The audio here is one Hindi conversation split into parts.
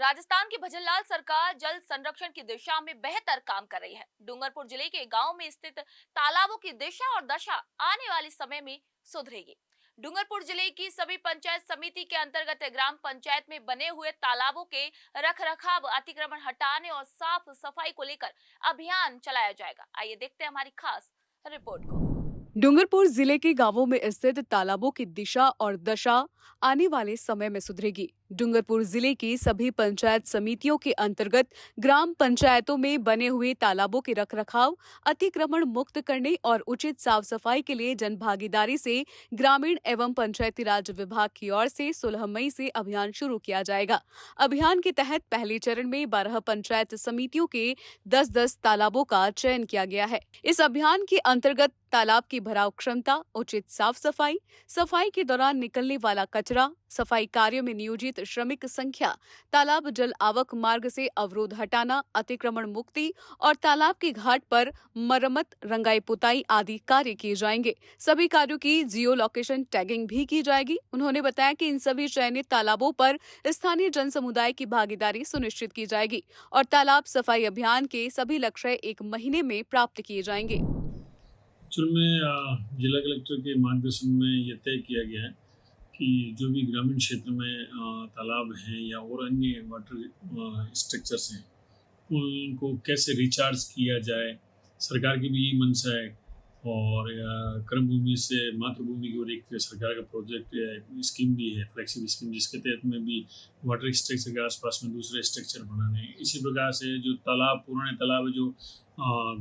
राजस्थान की भजनलाल सरकार जल संरक्षण की दिशा में बेहतर काम कर रही है। डूंगरपुर जिले के गांव में स्थित तालाबों की दिशा और दशा आने वाले समय में सुधरेगी। डूंगरपुर जिले की सभी पंचायत समिति के अंतर्गत ग्राम पंचायत में बने हुए तालाबों के रखरखाव, अतिक्रमण हटाने और साफ सफाई को लेकर अभियान चलाया जाएगा। आइए देखते हैं हमारी खास रिपोर्ट को। डूंगरपुर जिले के गांवों में स्थित तालाबों की दिशा और दशा आने वाले समय में सुधरेगी। डूंगरपुर जिले की सभी पंचायत समितियों के अंतर्गत ग्राम पंचायतों में बने हुए तालाबों के रखरखाव, अतिक्रमण मुक्त करने और उचित साफ सफाई के लिए जनभागीदारी से ग्रामीण एवं पंचायती राज विभाग की ओर से 16 मई से अभियान शुरू किया जाएगा। अभियान के तहत पहले चरण में 12 पंचायत समितियों के 10-10 तालाबों का चयन किया गया है। इस अभियान के अंतर्गत तालाब की भराव क्षमता, उचित साफ सफाई, सफाई के दौरान निकलने वाला कचरा, सफाई कार्यों में नियोजित श्रमिक संख्या, तालाब जल आवक मार्ग से अवरोध हटाना, अतिक्रमण मुक्ति और तालाब के घाट पर मरम्मत, रंगाई पुताई आदि कार्य किए जाएंगे। सभी कार्यों की जियो लोकेशन टैगिंग भी की जाएगी। उन्होंने बताया कि इन सभी चयनित तालाबों पर स्थानीय जन समुदाय की भागीदारी सुनिश्चित की जाएगी और तालाब सफाई अभियान के सभी लक्ष्य 1 महीने में प्राप्त किए जाएंगे। एक्चुअल में जिला कलेक्टर के मार्गदर्शन में ये तय किया गया है कि जो भी ग्रामीण क्षेत्र में तालाब हैं या और अन्य वाटर स्ट्रक्चर्स हैं, उनको कैसे रिचार्ज किया जाए। सरकार की भी यही मंशा है और कर्म भूमि से मातृभूमि की ओर एक सरकार का प्रोजेक्ट स्कीम भी है, फ्लेक्सिबल स्कीम, जिसके तहत में भी वाटर स्ट्रक्चर के आसपास में दूसरे स्ट्रक्चर बनाने हैं। इसी प्रकार से जो तालाब, पुराने तालाब है, जो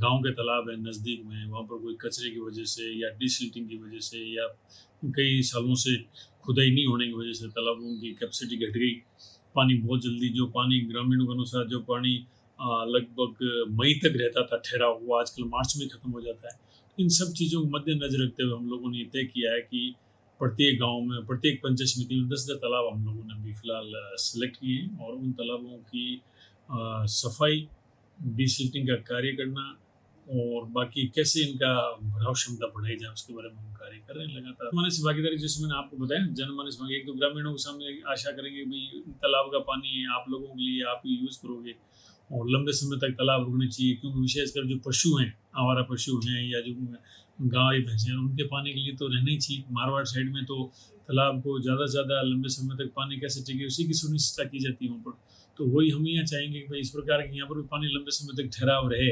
गांव के तालाब है नज़दीक में, वहाँ पर कोई कचरे की वजह से या डिसिल्टिंग की वजह से या कई सालों से खुदाई नहीं होने की वजह से तालाबों की कैपेसिटी घट गई। पानी बहुत जल्दी, जो पानी ग्रामीणों के अनुसार जो पानी लगभग मई तक रहता था ठहरा हुआ, आजकल मार्च में ख़त्म हो जाता है। इन सब चीज़ों को मद्देनजर रखते हुए हम लोगों ने तय किया है कि प्रत्येक गांव में, प्रत्येक पंचायत समिति में 10-10 तालाब हम लोगों ने अभी फिलहाल सेलेक्ट किए हैं और उन तालाबों की सफाई, डिसिल्टिंग का कार्य करना और बाकी कैसे इनका भराव क्षमता बढ़ाई जाए उसके बारे में हम कार्य कर रहे हैं लगातार। जनमानस भागीदारी, जैसे मैंने आपको बताया, जनमानस भागी एक तो ग्रामीणों के सामने आशा करेंगे भाई तालाब का पानी है आप लोगों के लिए, आप यूज़ करोगे और लंबे समय तक तालाब रुकने चाहिए, क्योंकि विशेषकर जो पशु हैं, आवारा पशु हैं या जो गाय भैंस हैं, उनके पानी के लिए तो रहना ही चाहिए। मारवाड़ साइड में तो तालाब को ज़्यादा से ज़्यादा लंबे समय तक पानी कैसे टिके उसी की सुनिश्चितता की जाती है वहाँ पर। तो वही हम यहाँ चाहेंगे कि भाई इस प्रकार के यहाँ पर भी पानी लंबे समय तक ठहराव रहे,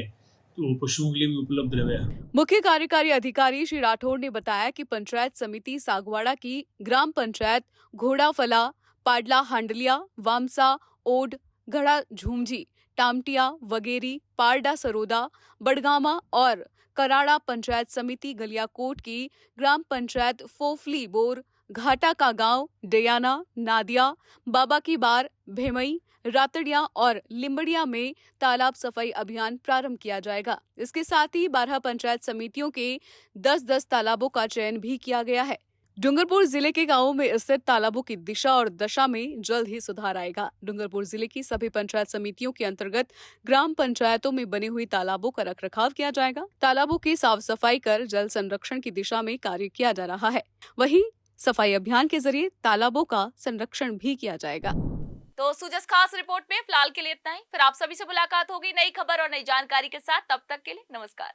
तो पशुओं के लिए भी उपलब्ध रहे। मुख्य कार्यकारी अधिकारी श्री राठौड़ ने बताया कि पंचायत समिति सागवाड़ा की ग्राम पंचायत घोड़ाफला, पाडला हांडलिया, वामसा, ओड, गढ़ा झूमझी, टामटिया, वगेरी, पारडा सरोदा, बड़गामा और कराड़ा पंचायत समिति गलियाकोट की ग्राम पंचायत फोफली बोर, घाटा का गांव, डयाना, नादिया, बाबा की बार, भेमई, रातड़िया और लिम्बड़िया में तालाब सफाई अभियान प्रारंभ किया जाएगा। इसके साथ ही 12 पंचायत समितियों के 10-10 तालाबों का चयन भी किया गया है। डूंगरपुर जिले के गांवों में स्थित तालाबों की दिशा और दशा में जल्द ही सुधार आएगा। डूंगरपुर जिले की सभी पंचायत समितियों के अंतर्गत ग्राम पंचायतों में बनी हुई तालाबों का रखरखाव किया जाएगा। तालाबों की साफ सफाई कर जल संरक्षण की दिशा में कार्य किया जा रहा है। वहीं सफाई अभियान के जरिए तालाबों का संरक्षण भी किया जाएगा। तो सुजस खास रिपोर्ट में फिलहाल के लिए इतना ही। फिर आप सभी से मुलाकात होगी नई खबर और नई जानकारी के साथ। तब तक के लिए नमस्कार।